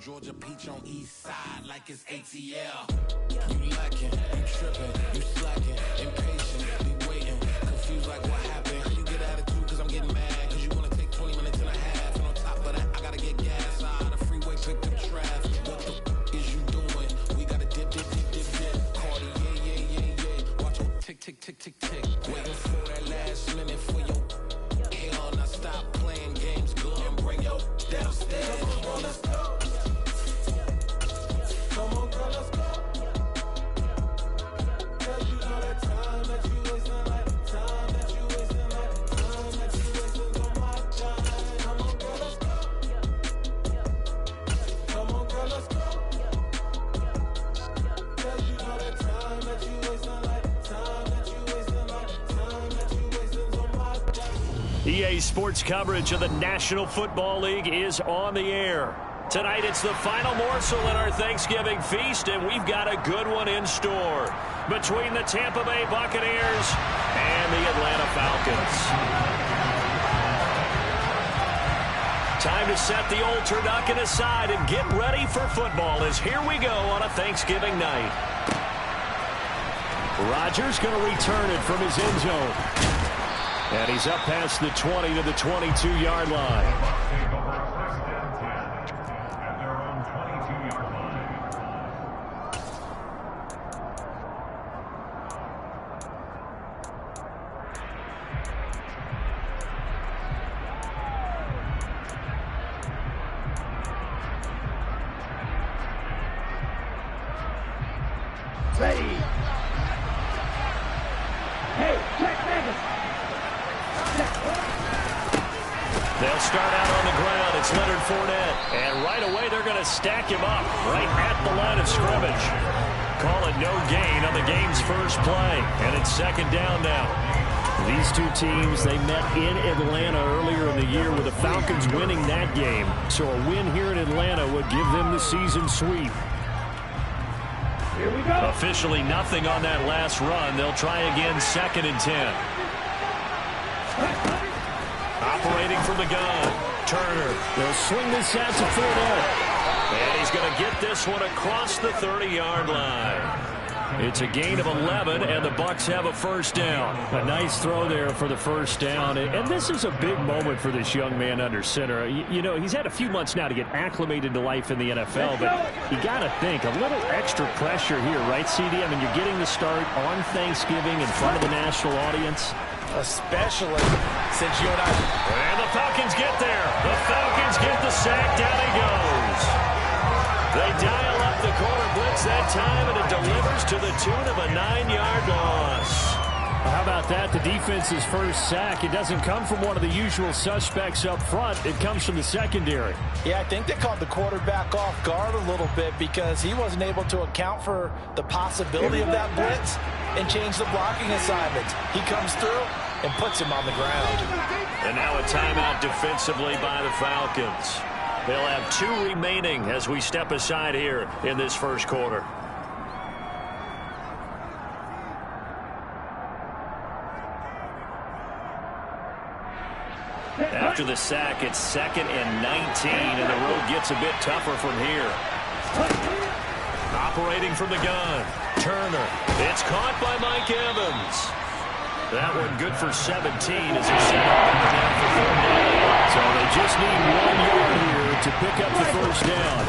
Georgia peach on east side like it's ATL. You lacking, you tripping, you slacking, impatient, be waiting, confused like what happened. How you get attitude cause I'm getting mad, cause you wanna take 20 minutes and a half. And on top of that, I gotta get gas out of the freeway, pick up traffic. What the is you doing? We gotta dip. Cardi, yeah. Watch your tick, waiting for that last minute for your hell. Now stop playing games, go and bring your downstairs. Come on, let's go. Come on, girl, let's go. Cause you know that time that you wasting, like time that you wasting, like time that you wasting on my time. Come on, girl, let's go. Come on, girl, let's go. Cause you know that time that you wasting, like time that you wasting, like time that you wasting on my time. EA Sports coverage of the National Football League is on the air. Tonight it's the final morsel in our Thanksgiving feast, and we've got a good one in store between the Tampa Bay Buccaneers and the Atlanta Falcons. Time to set the old turducken aside and get ready for football, as here we go on a Thanksgiving night. Rodgers going to return it from his end zone. And he's up past the 20 to the 22-yard line. They'll start out on the ground. It's Leonard Fournette. And right away, they're going to stack him up right at the line of scrimmage. Call it no gain on the game's first play. And it's second down now. These two teams, they met in Atlanta earlier in the year with the Falcons winning that game. So a win here in Atlanta would give them the season sweep. Here we go. Officially nothing on that last run. They'll try again, 2nd and 10. Operating from the gun, Turner. They'll swing this out to Fournette. And he's going to get this one across the 30-yard line. It's a gain of 11, and the Bucs have a first down. A nice throw there for the first down. And this is a big moment for this young man under center. You know, he's had a few months now to get acclimated to life in the NFL, but you got to think, a little extra pressure here, right, CD? I mean, you're getting the start on Thanksgiving in front of the national audience. Especially since you and I... And the Falcons get there. The Falcons get the sack. Down he goes. They dial up the corner blitz that time, and it delivers to the tune of a 9-yard loss. How about that? The defense's first sack. It doesn't come from one of the usual suspects up front. It comes from the secondary. Yeah, I think they caught the quarterback off guard a little bit because he wasn't able to account for the possibility of that blitz and change the blocking assignments. He comes through and puts him on the ground. And now a timeout defensively by the Falcons. They'll have 2 remaining as we step aside here in this first quarter. After the sack, it's 2nd and 19, and the road gets a bit tougher from here. Operating from the gun, Turner. It's caught by Mike Evans. That one good for 17 as he set up down for 4. So they just need 1 yard here to pick up the first down.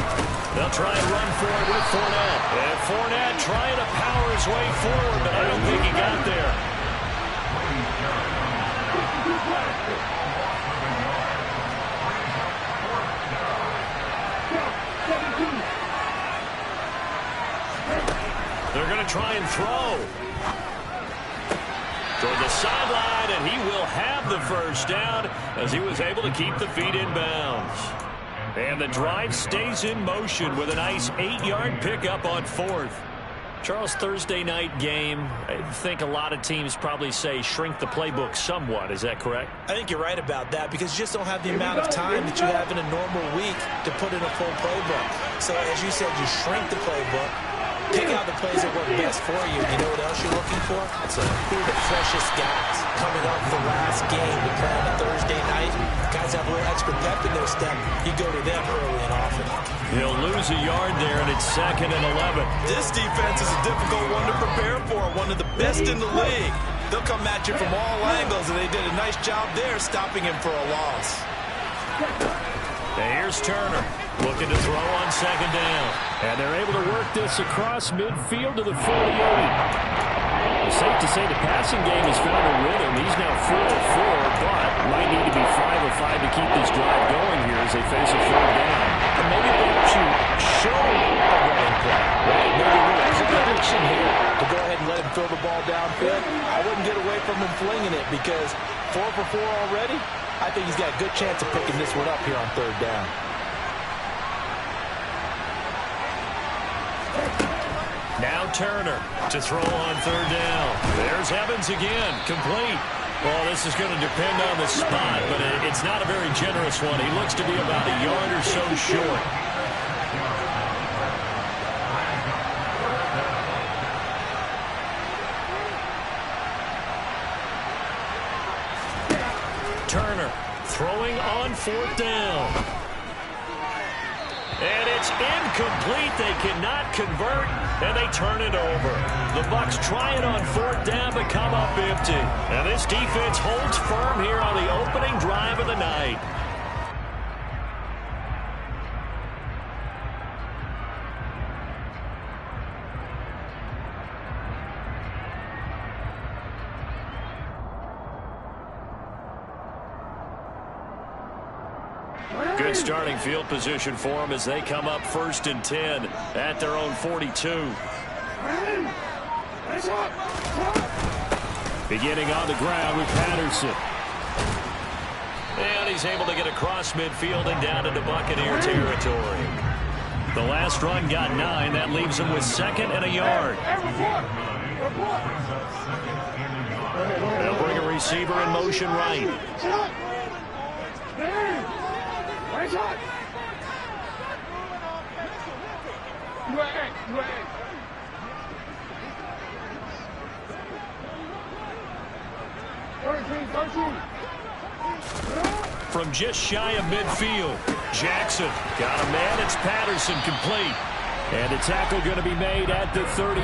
They'll try and run for it with Fournette. And Fournette trying to power his way forward, but I don't think he got there. They're going to try and throw. Toward the sideline, and he will have the first down as he was able to keep the feet in bounds. And the drive stays in motion with a nice 8-yard pickup on 4th. Charles, Thursday night game, I think a lot of teams probably say shrink the playbook somewhat. Is that correct? I think you're right about that because you just don't have the amount of time that you have in a normal week to put in a full playbook. So as you said, you shrink the playbook, pick out the plays that work best for you. You know what else you're looking for? It's who are the freshest guys coming off the last game to play on a Thursday night. Guys have a little extra pep in their step. You go to them early and often. He'll lose a yard there, and it's 2nd and 11. This defense is a difficult one to prepare for, one of the best in the league. They'll come at you from all angles, and they did a nice job there stopping him for a loss. Now here's Turner looking to throw on 2nd down. And they're able to work this across midfield to the 48. It's safe to say the passing game has found a rhythm. He's now 4 of 4, but might need to be 5 of 5 to keep this drive going here as they face a 3rd down. And maybe they should show a running play. Right? Maybe there's a prediction here to go ahead and let him throw the ball downfield. I wouldn't get away from him flinging it because 4 for 4 already. I think he's got a good chance of picking this one up here on 3rd down. Now Turner to throw on 3rd down. There's Evans again, complete. Well, this is going to depend on the spot, but it's not a very generous one. He looks to be about a yard or so short. Turner throwing on 4th down. And it's incomplete. They cannot convert, and they turn it over. The Bucs try it on 4th down, but come up empty. And this defense holds firm here on the opening drive of the night. Good starting field position for them as they come up 1st and 10 at their own 42. Beginning on the ground with Patterson. And he's able to get across midfield and down into Buccaneer territory. The last run got 9. That leaves him with 2nd and a yard. They'll bring a receiver in motion right. From just shy of midfield, Jackson got a man. It's Patterson, complete. And the tackle going to be made at the 38.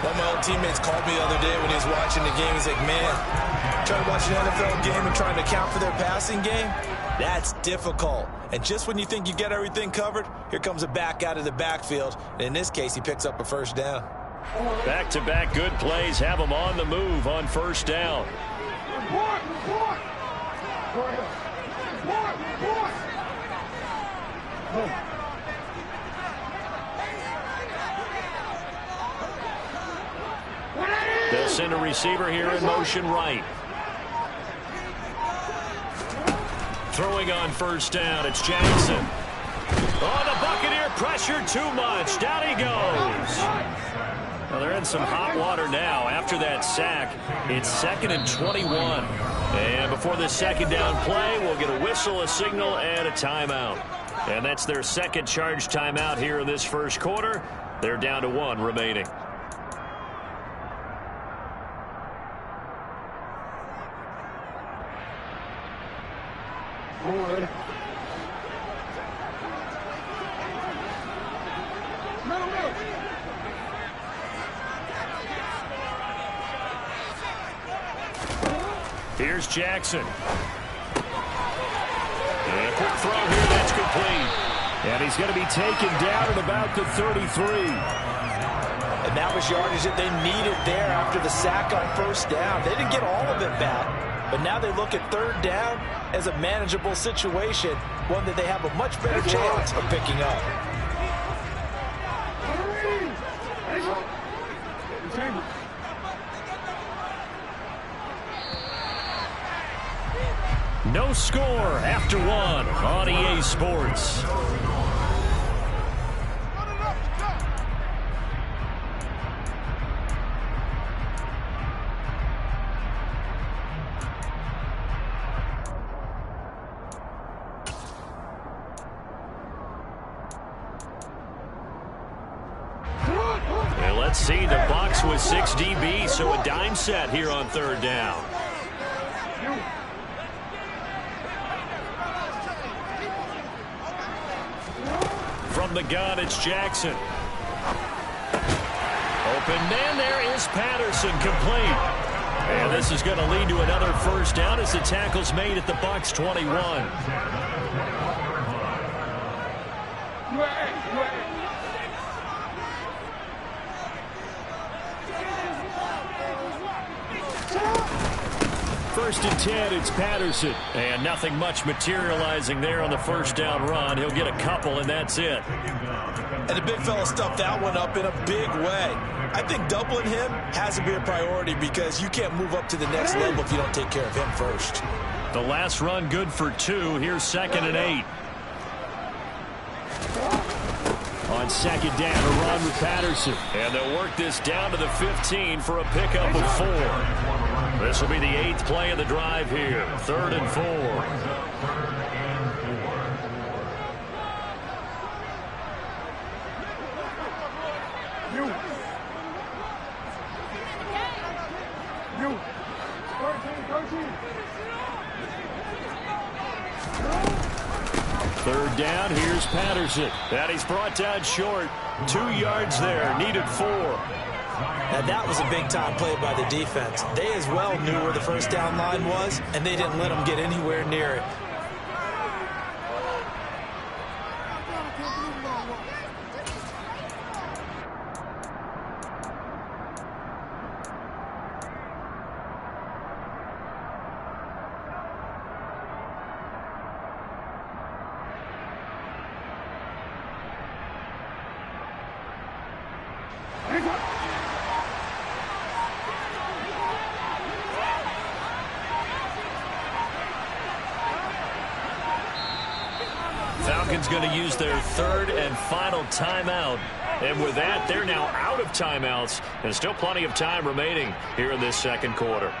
One of my old teammates called me the other day when he was watching the game. He's like, man, trying to watch an NFL game and trying to account for their passing game, that's difficult. And just when you think you get everything covered, here comes a back out of the backfield. And in this case, he picks up a 1st down. Back-to-back good plays have them on the move on 1st down. They'll send a receiver here in motion right. Throwing on 1st down, it's Jackson. Oh, the Buccaneer pressure too much. Down he goes. Well, they're in some hot water now after that sack. It's 2nd and 21. And before this 2nd down play, we'll get a whistle, a signal, and a timeout. And that's their 2nd charge timeout here in this 1st quarter. They're down to 1 remaining. Forward. Here's Jackson. And a quick throw here, that's complete. And he's going to be taken down at about the 33. And that was yardage that they needed there after the sack on 1st down. They didn't get all of it back, but now they look at 3rd down as a manageable situation, one that they have a much better chance of picking up. No score after 1 on EA Sports. And let's see, the Bucs with 6 DB, so a dime set here on 3rd down. From the gun, it's Jackson. Open man, there is Patterson, complete. And this is going to lead to another first down as the tackle's made at the Bucs 21. First and 10, it's Patterson. And nothing much materializing there on the first down run. He'll get a couple, and that's it. And the big fella stuffed that one up in a big way. I think doubling him has to be a priority because you can't move up to the next level if you don't take care of him first. The last run good for 2. Here's 2nd and 8. On 2nd down, a run with Patterson. And they'll work this down to the 15 for a pickup of 4. This will be the 8th play of the drive here. 3rd and 4. Third down, here's Patterson. And he's brought down short. 2 yards there, needed 4. Now that was a big-time play by the defense. They as well knew where the first down line was, and they didn't let them get anywhere near it. Falcons going to use their 3rd and final timeout. And with that, they're now out of timeouts. And still plenty of time remaining here in this second quarter.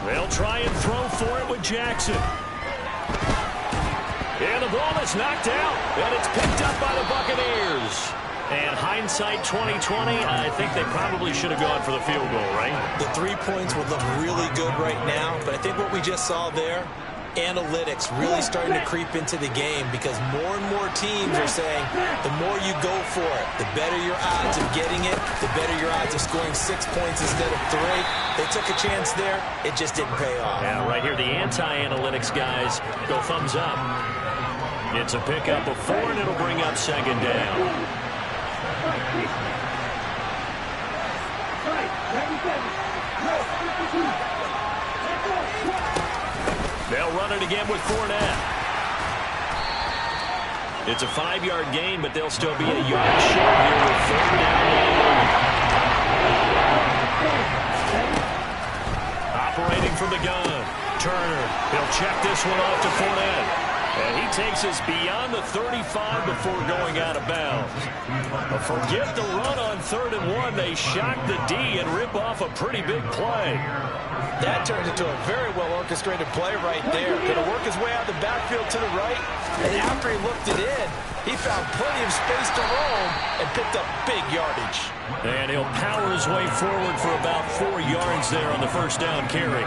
They'll try and throw for it with Jackson. And the ball is knocked out, and it's picked up by the Buccaneers. And hindsight 2020, I think they probably should have gone for the field goal, right? The 3 points would look really good right now, but I think what we just saw there, analytics really starting to creep into the game because more and more teams are saying the more you go for it, the better your odds of getting it, the better your odds of scoring 6 points instead of 3. They took a chance there. It just didn't pay off. Yeah, right here, the anti-analytics guys go thumbs up. It's a pickup of 4, and it'll bring up 2nd down. They'll run it again with Fournette. It's a 5-yard gain, but they'll still be a yard short here with 3rd down. Operating from the gun. Turner. He'll check this one off to Fournette. And he takes us beyond the 35 before going out of bounds. But forget the run on 3rd and 1. They shock the D and rip off a pretty big play. That turns into a very well-orchestrated play right there. Going to work his way out the backfield to the right. And after he looked it in, he found plenty of space to roam and picked up big yardage. And he'll power his way forward for about 4 yards there on the first down carry.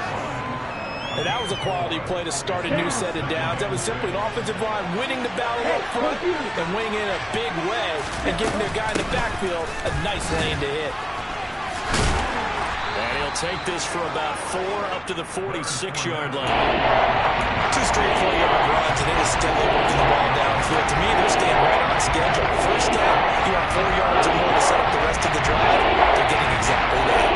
And that was a quality play to start a new set of downs. That was simply an offensive line winning the battle up front and winning in a big way and giving their guy in the backfield a nice lane to hit. And he'll take this for about 4 up to the 46-yard line. 2 straight 4-yard runs, and it is steadily working the ball downfield. To me, they're staying right on schedule. First down, you want 4 yards or more to set up the rest of the drive. They're getting exactly that.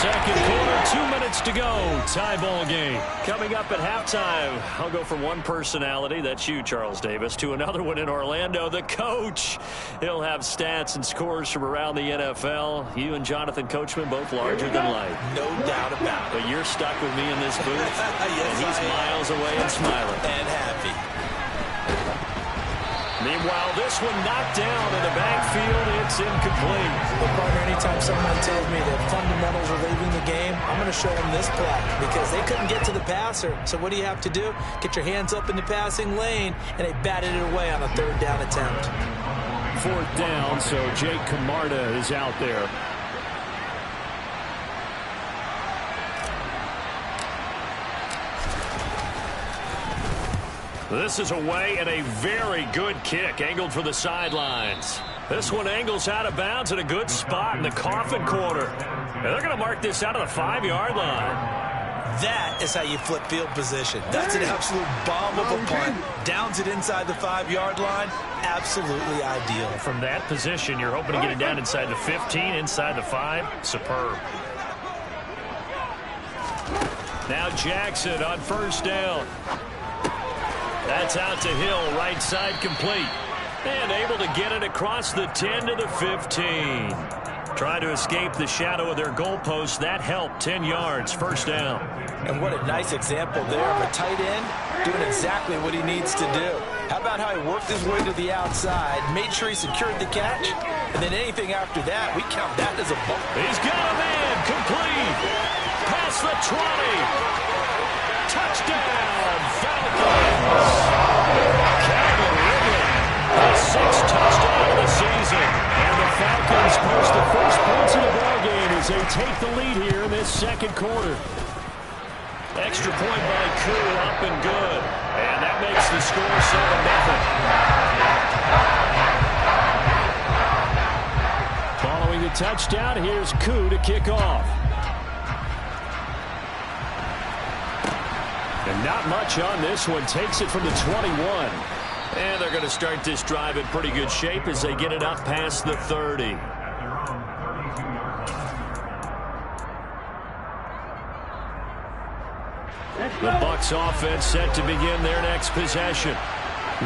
Second quarter, 2 minutes to go. tie ball game. Coming up at halftime, I'll go from one personality, that's you, Charles Davis, to another one in Orlando, the coach. He'll have stats and scores from around the NFL. You and Jonathan Coachman both larger than life. No doubt about it. But you're stuck with me in this booth, yes, and he's miles away and smiling. And happy. Meanwhile, this one knocked down in the backfield. It's incomplete. Well, partner, anytime someone tells me that fundamentals are leaving the game, I'm going to show them this play because they couldn't get to the passer. So what do you have to do? Get your hands up in the passing lane, and they batted it away on a third down attempt. Fourth down, so Jake Camarda is out there. This is away and a very good kick angled for the sidelines. This one angles out of bounds in a good spot in the coffin corner. And they're going to mark this out of the 5-yard line. That is how you flip field position. That's an absolute bomb of a punt. Downs it inside the 5-yard line. Absolutely ideal. From that position, you're hoping to get it down inside the 15, inside the 5. Superb. Now Jackson on first down. That's out to Hill, right side complete. And able to get it across the 10 to the 15. Trying to escape the shadow of their goalpost. That helped. 10 yards, first down. And what a nice example there of a tight end doing exactly what he needs to do. How about how he worked his way to the outside, made sure he secured the catch, and then anything after that, we count that as a bump. He's got a man, complete. Past the 20. Touchdown, Falcons. Calvin Ridley, the 6th touchdown of the season. And the Falcons post the first points in the ballgame as they take the lead here in this second quarter. Extra point by Koo, up and good. And that makes the score 7-0. Following the touchdown, here's Koo to kick off. And not much on this one. Takes it from the 21. And they're going to start this drive in pretty good shape as they get it up past the 30. The Bucs offense set to begin their next possession.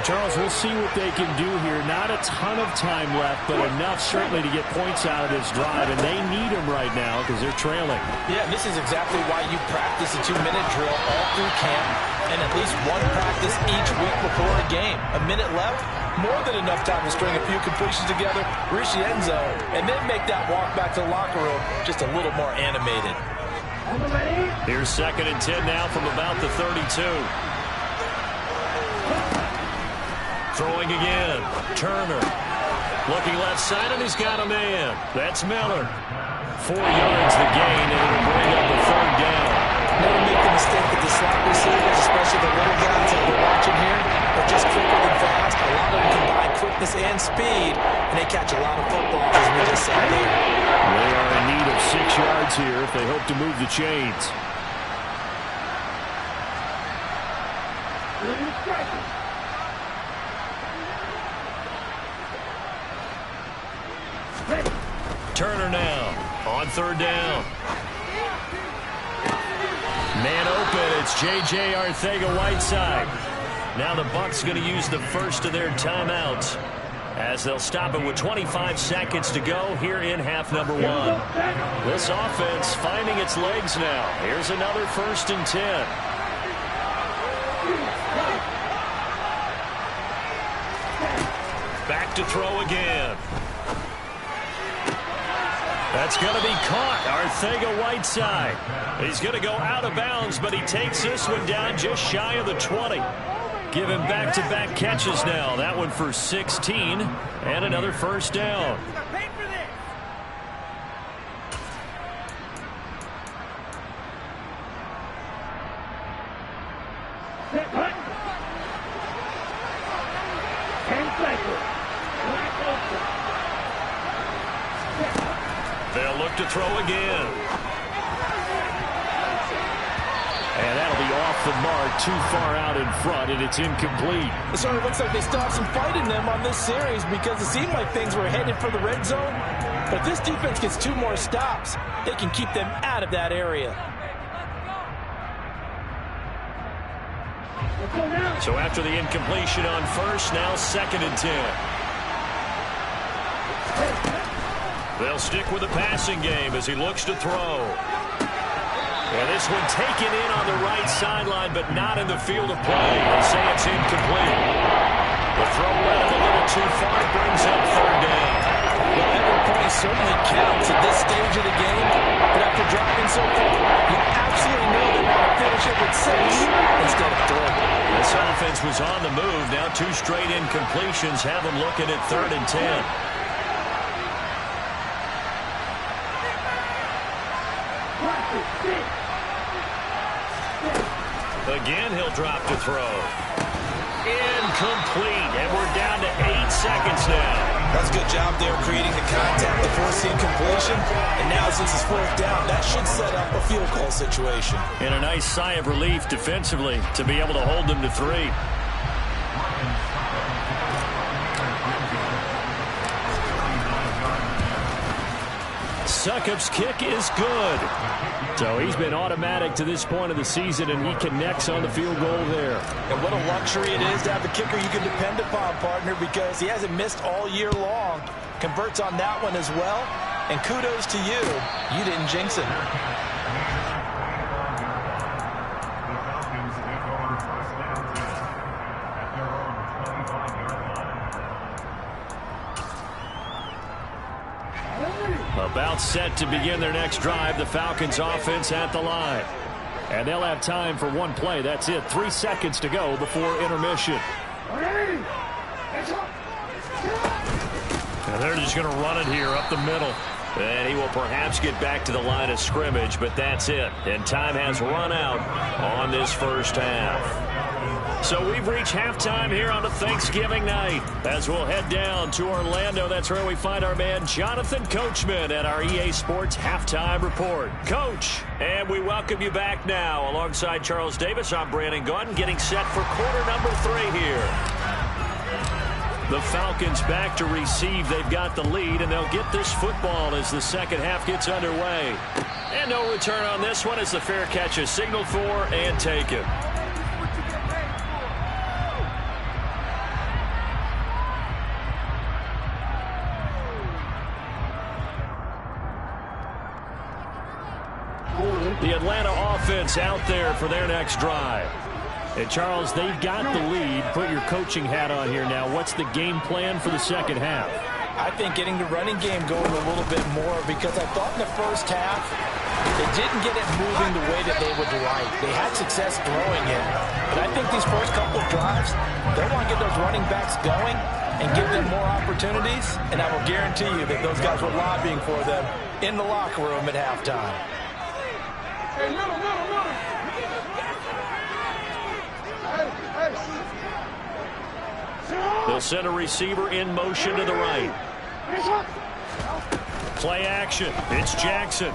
Charles, we'll see what they can do here. Not a ton of time left, but enough certainly to get points out of this drive, and they need them right now because they're trailing. Yeah, this is exactly why you practice a 2-minute drill all through camp and at least one practice each week before a game. A minute left, more than enough time to string a few completions together, reach the end zone, and then make that walk back to the locker room just a little more animated. Here's 2nd and 10 now from about the 32. Throwing again. Turner. Looking left side, and he's got a man. That's Miller. 4 yards the gain, and it'll bring up the 3rd down. Never make the mistake that the slot receivers, especially the little guys that we're watching here, are just quicker than fast. A lot of them combine quickness and speed, and they catch a lot of footballs, as we just saw there. They are in need of 6 yards here if they hope to move the chains. Turner now on 3rd down. Man open, it's J.J. Arcega-Whiteside. Now the Bucs going to use the first of their timeouts as they'll stop it with 25 seconds to go here in half number 1. This offense finding its legs now. Here's another 1st and 10. Back to throw again. That's going to be caught. Arcega-Whiteside. He's going to go out of bounds, but he takes this one down just shy of the 20. Give him back-to-back catches now. That one for 16 and another 1st down. They'll look to throw again. And that'll be off the mark, too far out in front, and it's incomplete. It certainly looks like they still have some fight in them on this series because it seemed like things were headed for the red zone. But if this defense gets 2 more stops, they can keep them out of that area. So after the incompletion on first, now 2nd and 10. They'll stick with the passing game as he looks to throw. And this one taken in on the right sideline, but not in the field of play. They say it's incomplete. The throw led him a little too far, brings up 3rd down. Well, every point certainly counts at this stage of the game, but after driving so far, you absolutely know they want to finish it with 6 instead of 3. This offense was on the move. Now 2 straight incompletions have them looking at 3rd and 10. Again, he'll drop to throw. Incomplete, and we're down to 8 seconds now. That's a good job there creating the contact to force the incompletion. And now since it's 4th down, that should set up a field goal situation. And a nice sigh of relief defensively to be able to hold them to 3. Succop's kick is good. So he's been automatic to this point of the season, and he connects on the field goal there. And what a luxury it is to have a kicker you can depend upon, partner, because he hasn't missed all year long. Converts on that one as well. And kudos to you. You didn't jinx him. About set to begin their next drive, the Falcons offense at the line. And they'll have time for one play. That's it. 3 seconds to go before intermission. And they're just going to run it here up the middle. And he will perhaps get back to the line of scrimmage, but that's it. And time has run out on this first half. So we've reached halftime here on a Thanksgiving night. As we'll head down to Orlando, that's where we find our man Jonathan Coachman at our EA Sports Halftime Report. Coach, and we welcome you back now. Alongside Charles Davis, I'm Brandon Gunn, getting set for quarter number 3 here. The Falcons back to receive. They've got the lead, and they'll get this football as the second half gets underway. And no return on this one as the fair catch is signaled for and taken. The Atlanta offense out there for their next drive. And Charles, they've got the lead. Put your coaching hat on here now. What's the game plan for the second half? I think getting the running game going a little bit more, because I thought in the first half they didn't get it moving the way that they would like. They had success throwing it. But I think these first couple of drives, they want to get those running backs going and give them more opportunities. And I will guarantee you that those guys were lobbying for them in the locker room at halftime. They'll send a receiver in motion to the right. Play action. It's Jackson.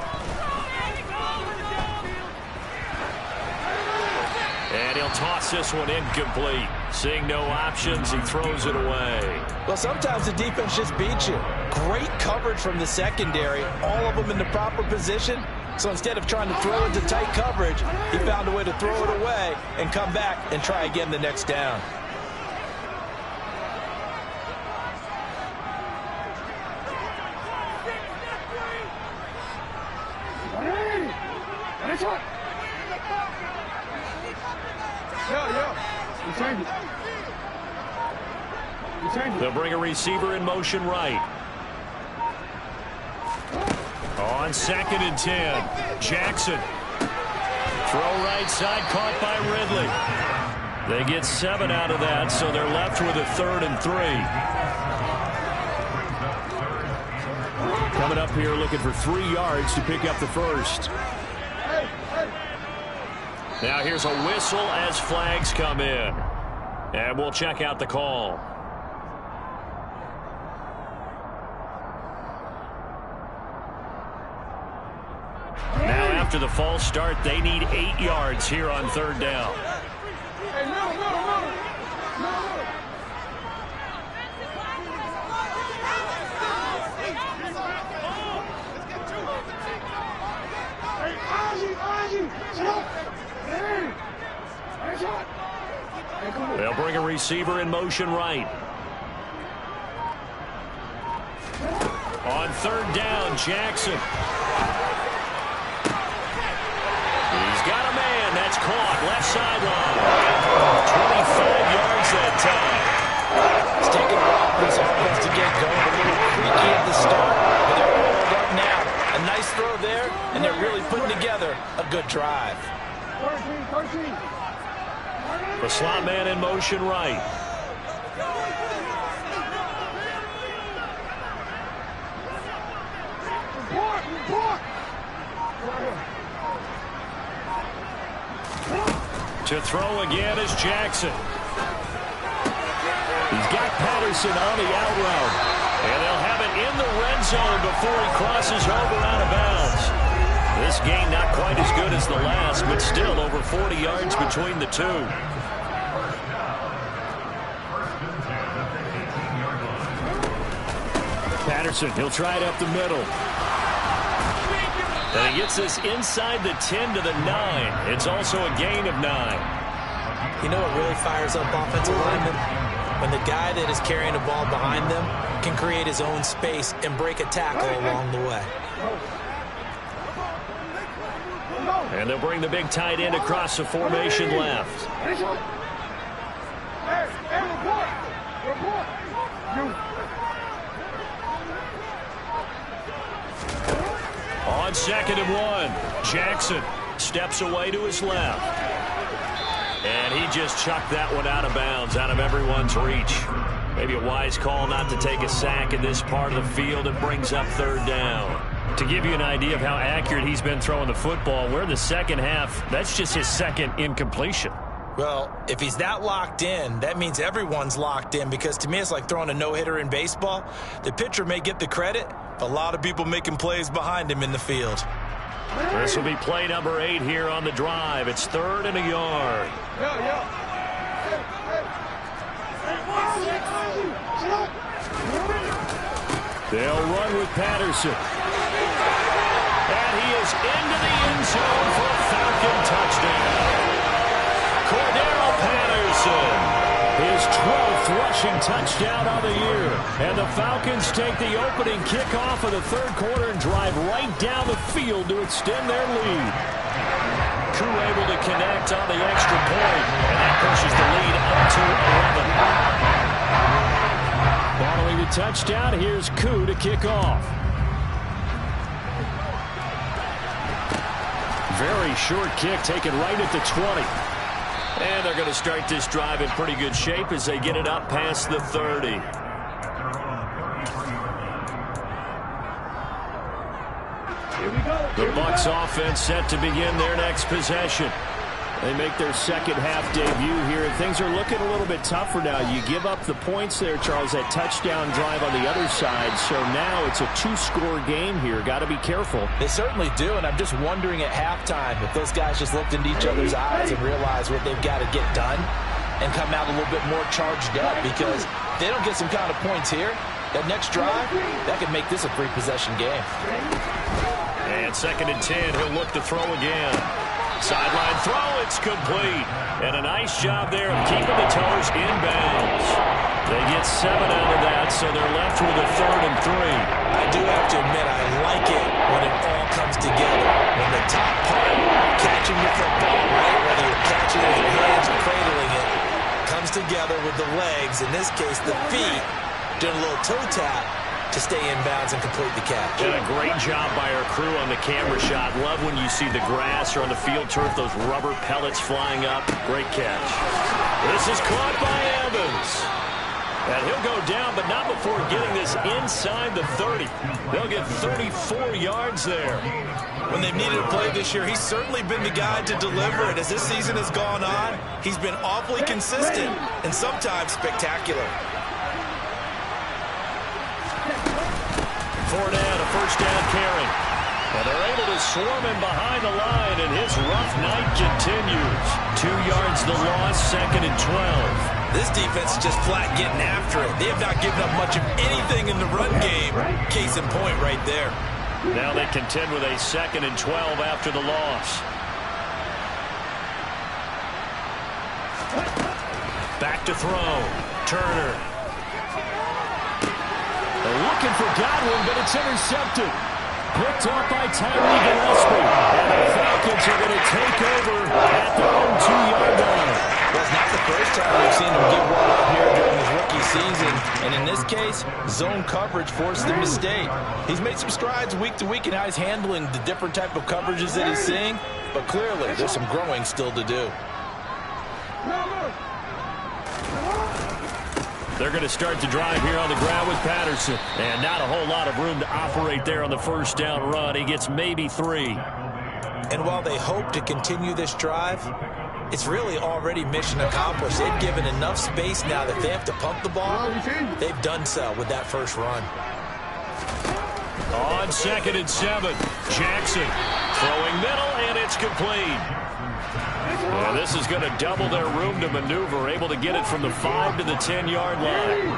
And he'll toss this one incomplete. Seeing no options, he throws it away. Well, sometimes the defense just beats you. Great coverage from the secondary. All of them in the proper position. So instead of trying to throw into tight coverage, he found a way to throw it away and come back and try again the next down. They'll bring a receiver in motion right. On 2nd and 10, Jackson. Throw right side, caught by Ridley. They get 7 out of that, so they're left with a 3rd and 3. Coming up here looking for 3 yards to pick up the first. Now here's a whistle as flags come in. And we'll check out the call. Now after the false start, they need 8 yards here on 3rd down. They'll bring a receiver in motion right. On third down, Jackson. He's got a man. That's caught. Left sideline. 25 yards that time. It's taken a while for this offense to get going. A little creaky at the start, but they're rolled up now. A nice throw there, and they're really putting together a good drive. The slot man in motion right. To throw again is Jackson. He's got Patterson on the out route. And they'll have it in the red zone before he crosses over out of bounds. This game not quite as good as the last, but still over 40 yards between the two. Patterson, he'll try it up the middle. And he gets this inside the 10 to the 9. It's also a gain of 9. You know what really fires up offensive linemen? When the guy that is carrying the ball behind them can create his own space and break a tackle along the way. And they'll bring the big tight end across the formation left. On 2nd and 1, Jackson steps away to his left. And he just chucked that one out of bounds, out of everyone's reach. Maybe a wise call not to take a sack in this part of the field. It brings up third down. To give you an idea of how accurate he's been throwing the football, we're in the second half. That's just his second incompletion. Well, if he's that locked in, that means everyone's locked in, because to me it's like throwing a no-hitter in baseball. The pitcher may get the credit, but a lot of people making plays behind him in the field. This will be play number 8 here on the drive. It's 3rd and a yard. They'll run with Patterson. And he is into the end zone for a Falcon touchdown. Cordero Patterson, his 12th rushing touchdown on the year. And the Falcons take the opening kickoff of the third quarter and drive right down the field to extend their lead. Koo able to connect on the extra point, and that pushes the lead up to 11. Following the touchdown, here's Koo to kick off. Very short kick taken right at the 20. And they're going to start this drive in pretty good shape as they get it up past the 30. The Bucs offense set to begin their next possession. They make their second half debut here, and things are looking a little bit tougher now. You give up the points there, Charles, that touchdown drive on the other side. So now it's a 2-score game here. Got to be careful. They certainly do, and I'm just wondering at halftime if those guys just looked into each other's eyes and realized what they've got to get done and come out a little bit more charged up, because if they don't get some kind of points here, that next drive, that could make this a 3-possession game. And 2nd and 10, he'll look to throw again. Sideline throw, it's complete. And a nice job there of keeping the toes in bounds. They get 7 out of that, so they're left with a 3rd and 3. I do have to admit, I like it when it all comes together. When the top part, catching the football, right, whether you're catching it with your hands or cradling it, comes together with the legs, in this case the feet, doing a little toe tap to stay in bounds and complete the catch. And a great job by our crew on the camera shot. Love when you see the grass or on the field turf, those rubber pellets flying up. Great catch. This is caught by Evans. And he'll go down, but not before getting this inside the 30. They'll get 34 yards there. When they've needed a play this year, he's certainly been the guy to deliver it. As this season has gone on, he's been awfully consistent and sometimes spectacular. Fournette, a first down carry. And they're able to swarm him behind the line, and his rough night continues. 2 yards the loss, 2nd and 12. This defense is just flat getting after it. They have not given up much of anything in the run game. Case in point right there. Now they contend with a 2nd and 12 after the loss. Back to throw. Turner. They're looking for Godwin, but it's intercepted. Picked up by Tyree Gillespie. And the Falcons are going to take over at their own 2-yard line. Well, it's not the first time we've seen him get one up here during his rookie season. And in this case, zone coverage forced the mistake. He's made some strides week to week in how he's handling the different type of coverages that he's seeing. But clearly, there's some growing still to do. They're going to start to drive here on the ground with Patterson. And not a whole lot of room to operate there on the first down run. He gets maybe 3. And while they hope to continue this drive, it's really already mission accomplished. They've given enough space now that they have to pump the ball. They've done so with that first run. On 2nd and 7, Jackson throwing middle, and it's complete. And this is going to double their room to maneuver, able to get it from the 5 to the 10-yard line.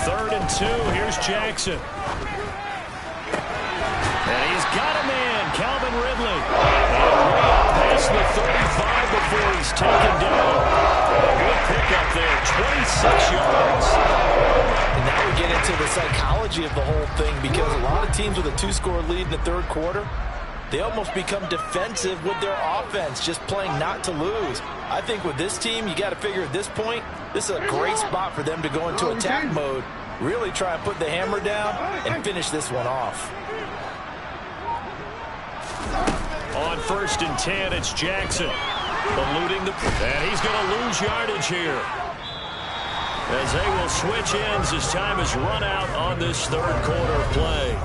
Third and 2, here's Jackson. And he's got a man, Calvin Ridley. And way up past the 35 before he's taken down. Good pickup there, 26 yards. And now we get into the psychology of the whole thing, because a lot of teams with a 2-score lead in the third quarter, they almost become defensive with their offense, just playing not to lose. I think with this team, you got to figure at this point, this is a great spot for them to go into attack mode, really try and put the hammer down and finish this one off. On 1st and 10, it's Jackson. Eluding and he's going to lose yardage here. As they will switch ends as time is run out on this third quarter of play.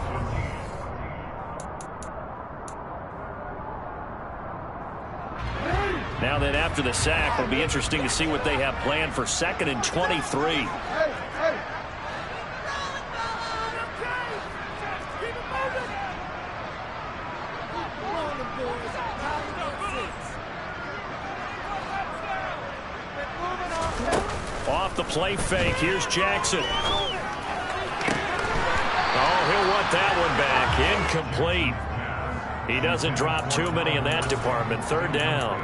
Now then, after the sack, it'll be interesting to see what they have planned for 2nd and 23. Off the play fake, here's Jackson. Oh, he'll want that one back. Incomplete. He doesn't drop too many in that department. 3rd down.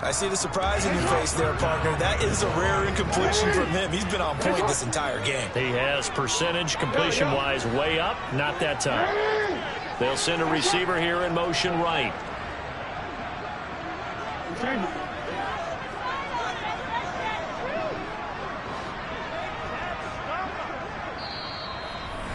I see the surprise in your face there, partner. That is a rare incompletion from him. He's been on point this entire game. He has percentage completion-wise way up. Not that time. They'll send a receiver here in motion right.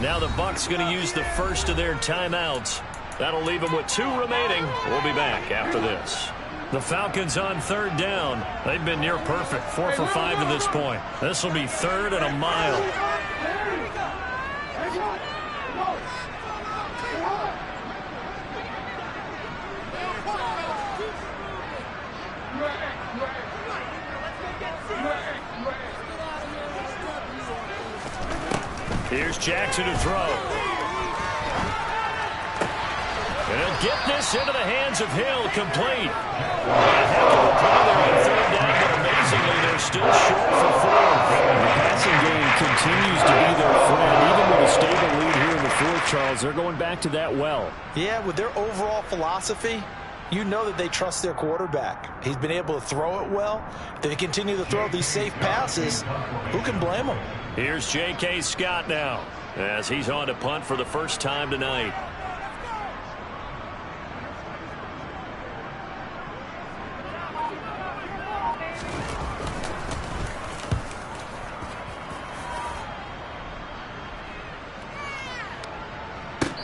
Now the Bucs going to use the first of their timeouts. That'll leave them with 2 remaining. We'll be back after this. The Falcons on 3rd down. They've been near perfect, 4 for 5 to this point. This will be 3rd and a mile. Here's Jackson to throw. And he'll get this into the hands of Hill, complete. A heck of a play there on 3rd down, but amazingly they're still short for 4th. The passing game continues to be their friend. Even with a stable lead here in the 4th, Charles, they're going back to that well. Yeah, with their overall philosophy, you know that they trust their quarterback. He's been able to throw it well. If they continue to throw these safe passes, who can blame them? Here's J.K. Scott now, as he's on to punt for the first time tonight.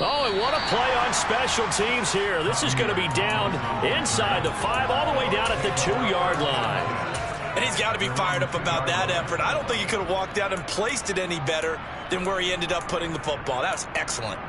Oh, and what a play on special teams here. This is going to be down inside the 5, all the way down at the 2-yard line. And he's got to be fired up about that effort. I don't think he could have walked out and placed it any better than where he ended up putting the football. That was excellent.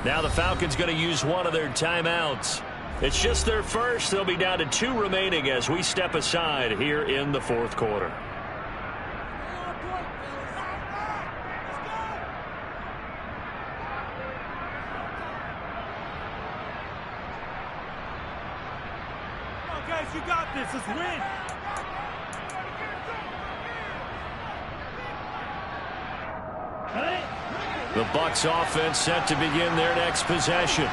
Now the Falcons going to use one of their timeouts. It's just their first. They'll be down to 2 remaining as we step aside here in the 4th quarter. You got this. Let's win. The Bucs offense set to begin their next possession.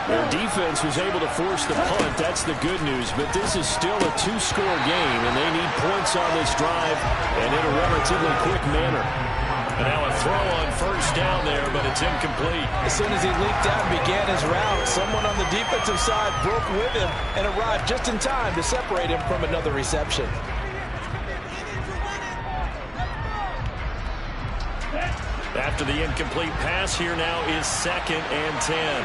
Their defense was able to force the punt. That's the good news. But this is still a two-score game, and they need points on this drive and in a relatively quick manner. And now a throw on first down there, but it's incomplete. As soon as he leaped out and began his route, someone on the defensive side broke with him and arrived just in time to separate him from another reception. After the incomplete pass, here now is 2nd and 10.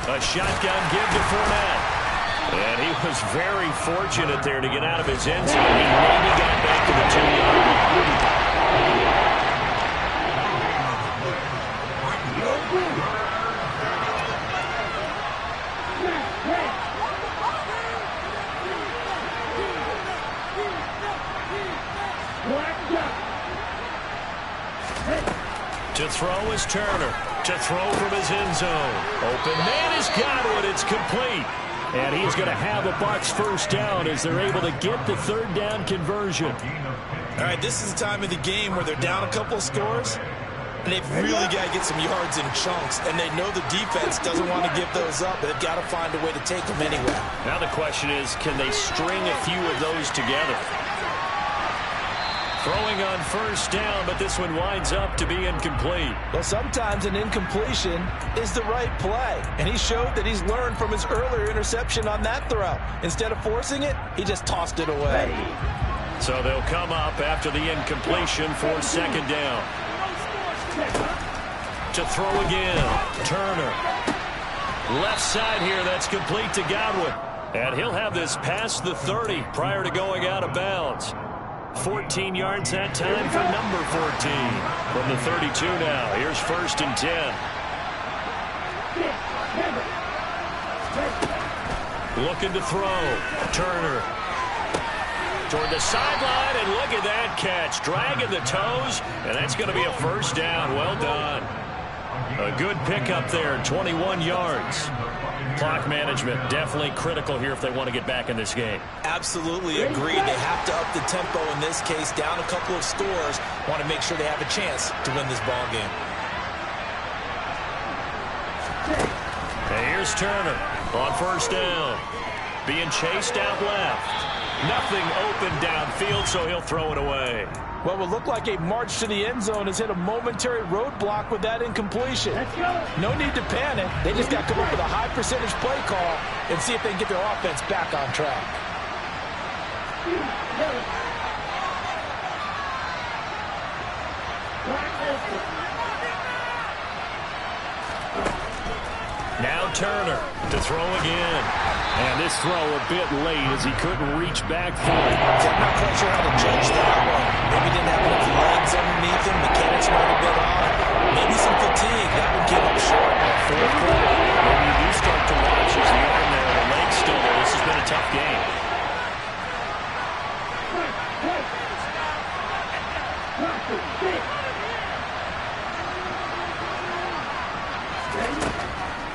A shotgun give to Fournette. And he was very fortunate there to get out of his end zone. He maybe got back to the 2-yard line. To throw is Turner. To throw from his end zone. Open man is Godwin. It's complete. And he's going to have a Bucs first down as they're able to get the third down conversion. All right, this is the time of the game where they're down a couple of scores, and they've really got to get some yards in chunks, and they know the defense doesn't want to give those up, but they've got to find a way to take them anyway. Now the question is, can they string a few of those together? Throwing on first down, but this one winds up to be incomplete. Well, sometimes an incompletion is the right play, and he showed that he's learned from his earlier interception on that throw. Instead of forcing it, he just tossed it away. So they'll come up after the incompletion for 2nd down. To throw again, Turner. Left side here, that's complete to Godwin. And he'll have this past the 30 prior to going out of bounds. 14 yards that time for number 14. From the 32 now, here's 1st and 10. Looking to throw. Turner. Toward the sideline, and look at that catch. Dragging the toes, and that's going to be a first down. Well done. A good pickup there, 21 yards. Clock management definitely critical here if they want to get back in this game. Absolutely agreed. They have to up the tempo in this case. Down a couple of scores. Want to make sure they have a chance to win this ball game. And here's Turner on first down. Being chased out left. Nothing open downfield, so he'll throw it away. What will look like a march to the end zone has hit a momentary roadblock with that incompletion. No need to panic. They just got to come up with a high percentage play call and see if they can get their offense back on track. Now Turner to throw again. And this throw a bit late as he couldn't reach back for it. I'm not quite sure how to judge that one. Maybe didn't have enough legs underneath him. Mechanics might have been off. Maybe some fatigue. That one came up short. Fourth quarter. When you do start to watch as the arm there, the leg's still there. This has been a tough game.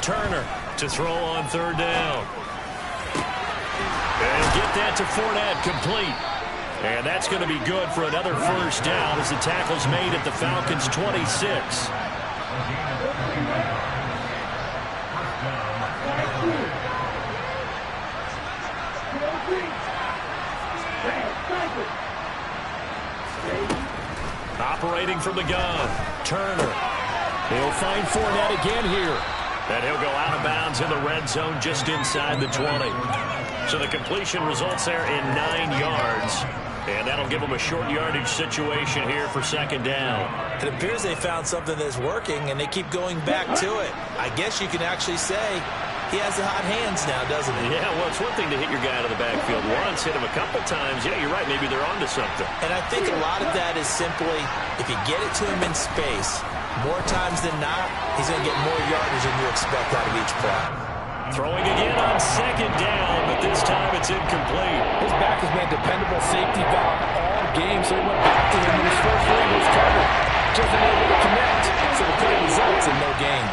Turner to throw on third down. And get that to Fournette, complete. And that's going to be good for another first down as the tackle's made at the Falcons' 26. Operating from the gun, Turner. He'll find Fournette again here. And he'll go out of bounds in the red zone just inside the 20. So the completion results there in 9 yards. And that'll give them a short yardage situation here for 2nd down. It appears they found something that's working, and they keep going back to it. I guess you can actually say he has the hot hands now, doesn't he? Yeah, well, it's one thing to hit your guy out of the backfield once, hit him a couple times. Yeah, you're right. Maybe they're onto something. And I think a lot of that is simply if you get it to him in space, more times than not, he's going to get more yardage than you expect out of each play. Throwing again on 2nd down, but this time it's incomplete. His back has been a dependable safety valve all game, so he went back to him when his first ring was covered. just unable to connect. So the play results in no gain.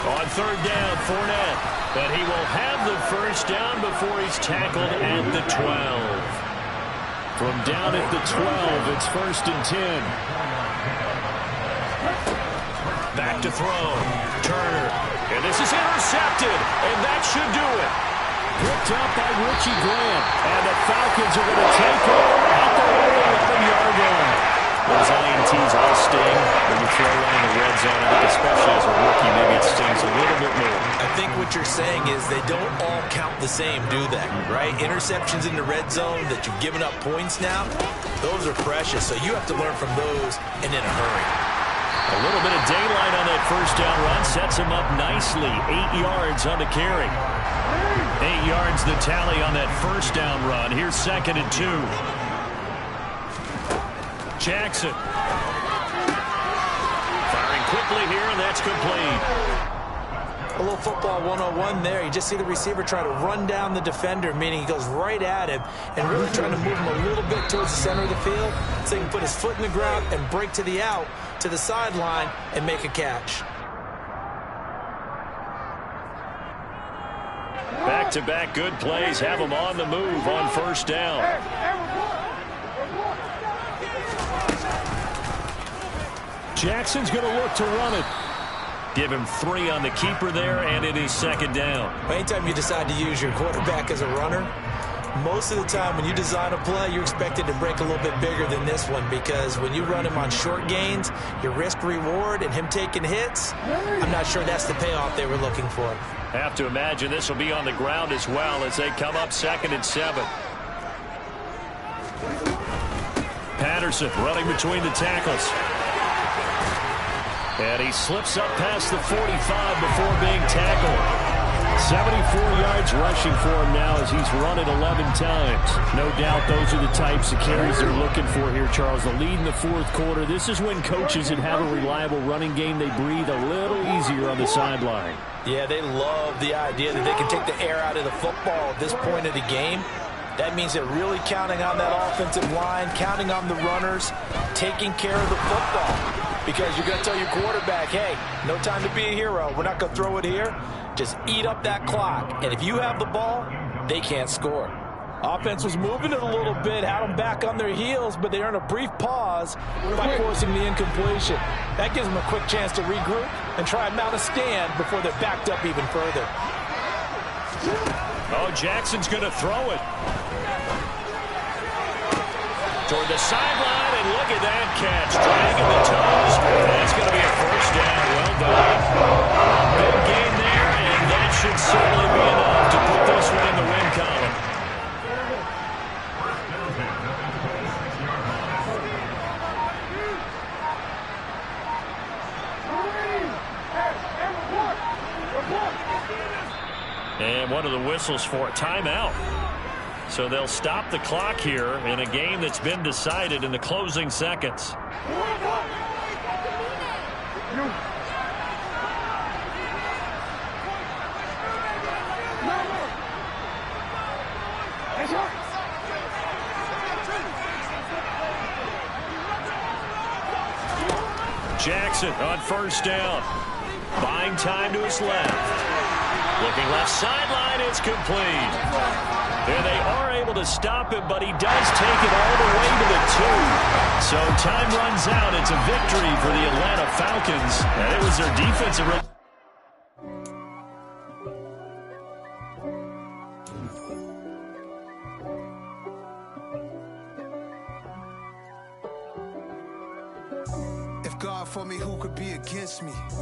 On third down, Fournette. But he will have the first down before he's tackled at the 12. From down at the 12, it's 1st and 10. Back to throw. Turner. And this is intercepted. And that should do it. Picked up by Richie Grant. And the Falcons are going to take over at the 11-yard line. Those INTs all sting when you throw one in the red zone. I think especially as a rookie, maybe it stings a little bit more. I think what you're saying is they don't all count the same, do they? Right? Interceptions in the red zone that you've given up points now, those are precious. So you have to learn from those and in a hurry. A little bit of daylight on that first down run sets him up nicely. 8 yards on the carry. 8 yards the tally on that first down run. Here's 2nd and 2. Jackson. Firing quickly here, and that's complete. A little football 101 there. You just see the receiver try to run down the defender, meaning he goes right at him and really trying to move him a little bit towards the center of the field so he can put his foot in the ground and break to the out, to the sideline, and make a catch. Back-to-back good plays have him on the move on first down. Jackson's going to look to run it. Give him 3 on the keeper there, and it is 2nd down. Anytime you decide to use your quarterback as a runner, most of the time when you design a play, you're expected to break a little bit bigger than this one because when you run him on short gains, your risk-reward and him taking hits, I'm not sure that's the payoff they were looking for. Have to imagine this will be on the ground as well as they come up 2nd and 7. Patterson running between the tackles. And he slips up past the 45 before being tackled. 74 yards rushing for him now as he's run it 11 times. No doubt those are the types of carries they're looking for here, Charles. The lead in the 4th quarter. This is when coaches that have a reliable running game, they breathe a little easier on the sideline. Yeah, they love the idea that they can take the air out of the football at this point of the game. That means they're really counting on that offensive line, counting on the runners, taking care of the football. Because you're going to tell your quarterback, hey, no time to be a hero. We're not going to throw it here. Just eat up that clock. And if you have the ball, they can't score. Offense was moving it a little bit, had them back on their heels, but they earned a brief pause by forcing the incompletion. That gives them a quick chance to regroup and try and mount a stand before they're backed up even further. Oh, Jackson's going to throw it. Toward the sideline, and look at that catch. Dragging the toes. That's going to be a first down. Well done. Big gain there, and that should certainly be enough to put this one in the win column. And one of the whistles for a timeout. So they'll stop the clock here in a game that's been decided in the closing seconds. Jackson on first down. Buying time to his left. Looking left sideline, it's complete. And they are able to stop him, but he does take it all the way to the 2. So time runs out. It's a victory for the Atlanta Falcons. And it was their defensive... If God for me, who could be against me?